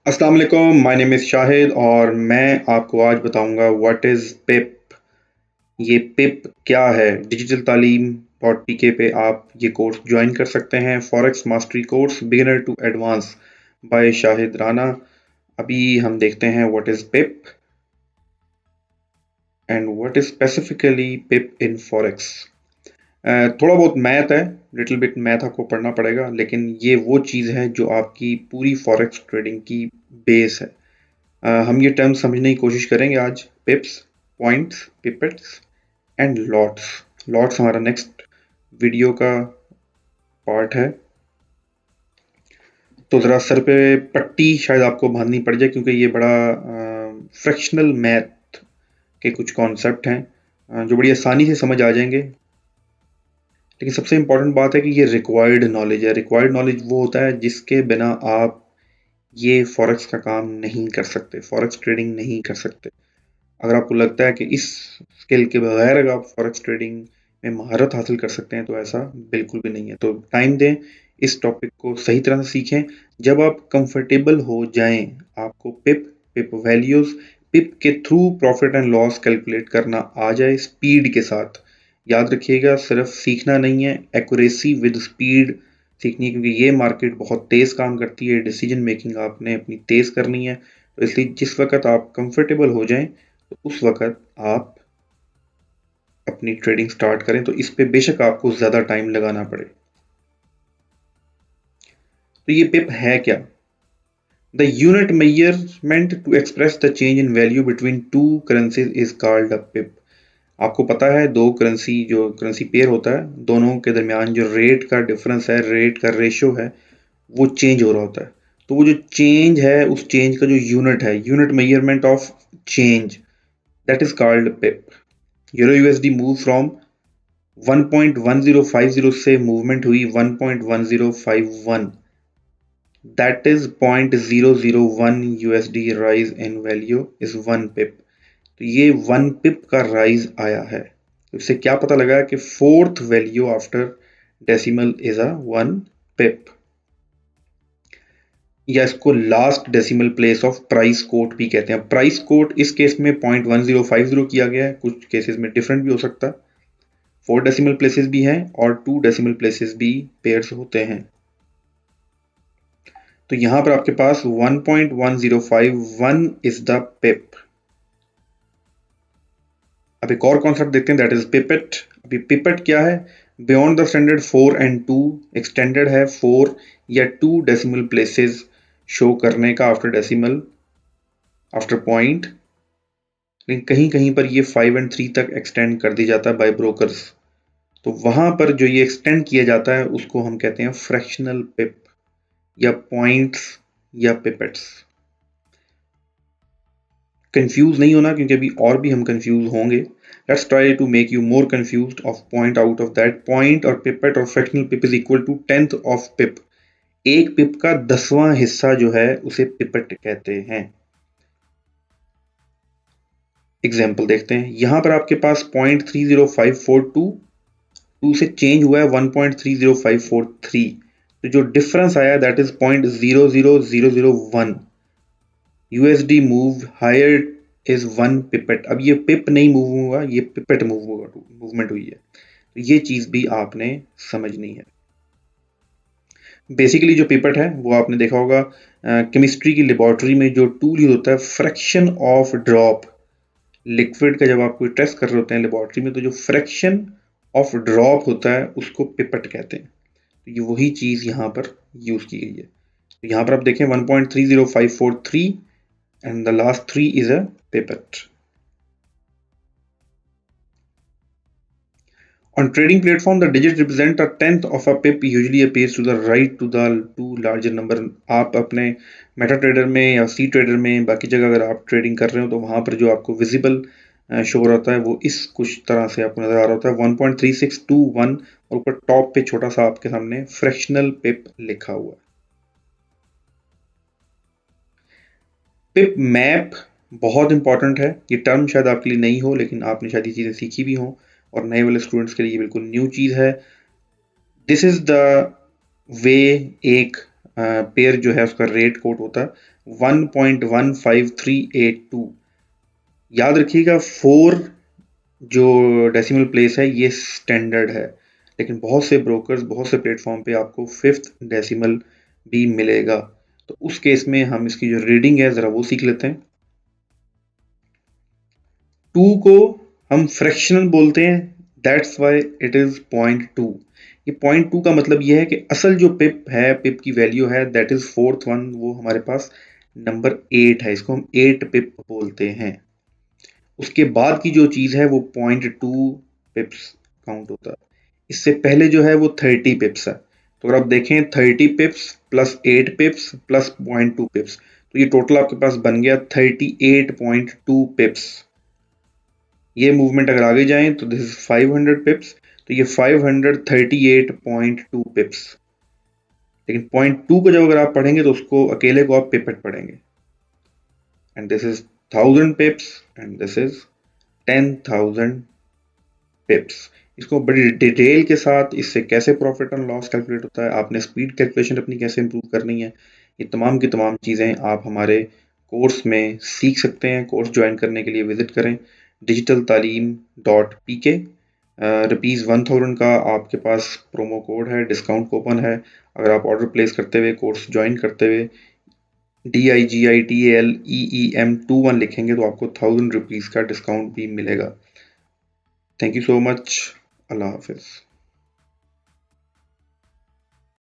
अस्सलाम वालेकुम, my name is Shahid और मैं आपको आज बताऊंगा व्हाट इज़ पिप। ये पिप क्या है? डिजिटल तालीम डॉट पीके पे आप ये कोर्स ज्वाइन कर सकते हैं। Forex mastery course beginner to advance by Shahid Rana. अभी हम देखते हैं what is pip and what is specifically pip in forex. थोड़ा बहुत मैथ है, लिटिल बिट मैथ आपको पढ़ना पड़ेगा, लेकिन ये वो चीज़ है जो आपकी पूरी फॉरेक्स ट्रेडिंग की बेस है। हम ये टर्म समझने की कोशिश करेंगे आज। पिप्स, points, pipettes and lots. Lots हमारा नेक्स्ट वीडियो का पार्ट है। तो ज़रा सर पे पट्टी शायद आपको बांधनी पड़ जाए, क्योंकि ये बड़ा फ्रैक्शनल मैथ के कुछ कॉन्सेप्ट हैं जो बड़ी आसानी से समझ आ जाएंगे। लेकिन सबसे इम्पॉर्टेंट बात है कि ये रिक्वायर्ड नॉलेज है। रिक्वायर्ड नॉलेज वो होता है जिसके बिना आप ये फॉरेक्स का काम नहीं कर सकते, फॉरेक्स ट्रेडिंग नहीं कर सकते। अगर आपको लगता है कि इस स्किल के बगैर अगर आप फॉरेक्स ट्रेडिंग में महारत हासिल कर सकते हैं, तो ऐसा बिल्कुल भी नहीं है। तो टाइम दें, इस टॉपिक को सही तरह से सीखें। जब आप कंफर्टेबल हो जाएं, आपको पिप वैल्यूज, पिप के through profit and loss calculate करना आ जाए स्पीड के साथ। याद रखिएगा, सिर्फ सीखना नहीं है, एक्यूरेसी विद स्पीड सीखनी है, क्योंकि ये मार्केट बहुत तेज काम करती है। डिसीजन मेकिंग आपने अपनी तेज करनी है। तो इसलिए जिस वक्त आप कंफर्टेबल हो जाएं, तो उस वक़्त आप अपनी ट्रेडिंग स्टार्ट करें। तो इस पे बेशक आपको ज़्यादा टाइम लगाना पड़े। तो ये पिप है क्या? The unit measurement to express the change in value between two currencies is called a pip. आपको पता है, दो करेंसी जो करेंसी पेयर होता है, दोनों के दरमियान जो रेट का डिफरेंस है, रेट का रेशो है, वो चेंज हो रहा होता है। तो वो जो चेंज है, उस चेंज का जो यूनिट है, unit measurement of change, that is called pip. Euro USD move from 1.1050 से मूवमेंट हुई 1.1051, that is 0.001 USD rise in value is 1 पिप। तो ये 1 पिप का राइज आया है। तो इससे क्या पता लगा कि fourth value after decimal is a 1 पिप, या इसको last decimal place of price quote भी कहते हैं। प्राइस कोट इस केस में 0.1050 किया गया है, कुछ केसेस में डिफरेंट भी हो सकता है। 4 डेसिमल प्लेसेस भी हैं और 2 डेसिमल प्लेसेस भी पेयर्स होते हैं। तो यहां पर आपके पास 1.1051 इज द पिप। अब एक और कॉन्सेप्ट देखते हैं, दैट इज पिपेट। अभी पिपेट क्या है? Beyond the standard 4 and 2, extended है 4 या 2 डेसिमल प्लेसेस शो करने का आफ्टर डेसिमल, आफ्टर पॉइंट। लेकिन कहीं कहीं पर ये 5 and 3 तक एक्सटेंड कर दी जाता है बाय ब्रोकर्स। तो वहां पर जो ये एक्सटेंड किया जाता है, उसको हम कहते हैं फ्रैक्शनल पिप या पॉइंट्स या पिपेट्स। कंफ्यूज नहीं होना, क्योंकि अभी और भी हम कंफ्यूज होंगे। Let's try to make you more confused of point out of that. Point और पिपेट और fractional pip is equal to 10th of pip. एक पिप का 10वां हिस्सा जो है, उसे पिपेट कहते हैं। एग्जाम्पल देखते हैं। यहां पर आपके पास 0.30542 टू से चेंज हुआ है 1.30543। तो जो डिफरेंस आया, that is 0.00001। USD move higher is 1 pipette. अब ये पिप नहीं मूव हुआ, ये पिपेट मूवमेंट हुई है। तो ये चीज भी आपने समझनी है। बेसिकली जो पिपेट है वो आपने देखा होगा केमिस्ट्री की लेबोरेटरी में, जो टूल यूज होता है फ्रैक्शन ऑफ ड्रॉप। लिक्विड का जब आप कोई टेस्ट कर रहे होते हैं लेबोरेटरी में, तो जो फ्रैक्शन ऑफ ड्रॉप होता है उसको पिपेट कहते हैं। तो ये वही चीज यहाँ पर यूज की गई है। तो यहाँ पर आप देखें 1.30543 and the last 3 is a pipette. On trading platform, the digit represent a tenth of a pip usually appears to the right to the two larger number. आप अपने मेटा ट्रेडर में या सी ट्रेडर में, बाकी जगह अगर आप ट्रेडिंग कर रहे हो, तो वहां पर जो आपको विजिबल शो हो रहा है, वो इस कुछ तरह से आपको नजर आ रहा होता है 1.3621, और ऊपर टॉप पे छोटा सा आपके सामने फ्रैक्शनल पिप लिखा हुआ है। पिप मैप बहुत इंपॉर्टेंट है। ये टर्म शायद आपके लिए नहीं हो, लेकिन आपने शायद ये चीज़ें सीखी भी हों, और नए वाले स्टूडेंट्स के लिए ये बिल्कुल न्यू चीज़ है। दिस इज द वे एक पेयर जो है उसका रेट कोट होता है 1.15382। याद रखिएगा 4 जो डेसिमल प्लेस है ये स्टैंडर्ड है, लेकिन बहुत से ब्रोकर्स बहुत से प्लेटफॉर्म पे आपको 5th डेसिमल भी मिलेगा। तो उस केस में हम इसकी जो रीडिंग है ज़रा वो सीख लेते हैं। 2 को हम फ्रैक्शनल बोलते हैं, दैट्स वाई इट इज़ 0.2। ये 0.2 का मतलब ये है कि असल जो पिप है, पिप की वैल्यू है दैट इज़ 4th वन, वो हमारे पास नंबर 8 है, इसको हम 8 पिप बोलते हैं। उसके बाद की जो चीज़ है वो 0.2 पिप्स काउंट होता है। इससे पहले जो है वो 30 पिप्स है। तो अगर आप देखें 30 पिप्स प्लस 8 पिप्स प्लस 0.2 पिप्स, तो ये टोटल आपके पास बन गया 38.2 पिप्स। ये मूवमेंट अगर आगे जाएं तो दिस इज 500 पिप्स, तो ये 538.2 पिप्स। लेकिन 0.2 को जब अगर आप पढ़ेंगे तो उसको अकेले को आप पिपेट पढ़ेंगे। And this is 1000 पिप्स and this is 10,000 पिप्स। इसको बड़ी डिटेल के साथ इससे कैसे प्रॉफिट एंड लॉस कैलकुलेट होता है, आपने स्पीड कैलकुलेशन अपनी कैसे इंप्रूव करनी है, ये तमाम की तमाम चीज़ें आप हमारे कोर्स में सीख सकते हैं। कोर्स ज्वाइन करने के लिए विजिट करें digitaltalim.pk। ₹1000 का आपके पास प्रोमो कोड है, डिस्काउंट कूपन है। अगर आप ऑर्डर प्लेस करते हुए कोर्स ज्वाइन करते हुए DIGITALEEM21 लिखेंगे तो आपको ₹1000 का डिस्काउंट भी मिलेगा। Thank you so much. अल्लाह हाफिज़।